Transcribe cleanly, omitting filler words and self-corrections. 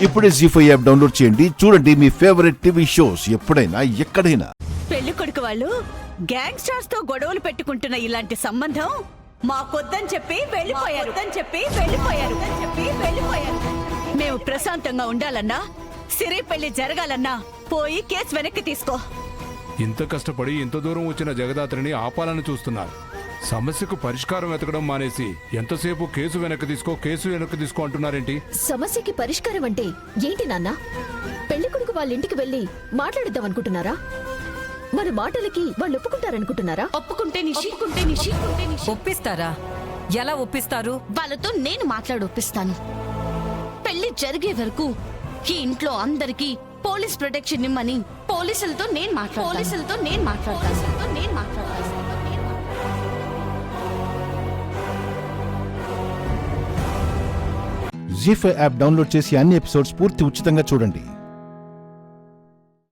ఇప్పుడే జీ5 app download చేయండి. చూడండి మీ ఫేవరెట్ టీవీ షోస్ ఎప్పుడైనా ఎక్కడైనా. పెళ్లి కొడుకు వాళ్ళు గ్యాంగ్స్టర్స్ తో గొడవలు పెట్టుకుంటున్న ఇలాంటి సంబంధం మాకొద్దని చెప్పి వెళ్ళిపోయారు. మేము ప్రశాంతంగా ఉండాలన్నా, సిరి పెళ్లి జరగాలన్నా పోయి కేసు వెనక్కి తీసుకో. ఇంత కష్టపడి ఇంత దూరం వచ్చిన జగదాత్రిని ఆపాలని చూస్తున్నారు. సమస్యకు పరిష్కారం వెతకడం మానేసి ఎంతసేపు కేసు వెనక్కి తీసుకో అంటున్నారేంటి? సమస్యకి పరిష్కారం అంటే ఏంటి నాన్న? పెళ్లి కొడుకు వాళ్ళ ఇంటికి వెళ్ళి మాట్లాడిద్దాం అనుకుంటున్నారా? మన మాటలకి వాళ్ళు ఒప్పుకుంటారనుకుంటున్నారా? ఒప్పుకుంటే ఒప్పిస్తారా? ఎలా ఒప్పిస్తారు? వాళ్ళతో నేను ఒప్పిస్తాను. పెళ్లి జరిగే వరకు ఈ ఇంట్లో అందరికీ పోలీస్ ప్రొటెక్షన్ ఇమ్మని పోలీసులతో నేను మాట్లాడతాను. జీ5 యాప్ డౌన్లోడ్ చేసి అన్ని ఎపిసోడ్స్ పూర్తి ఉచితంగా చూడండి.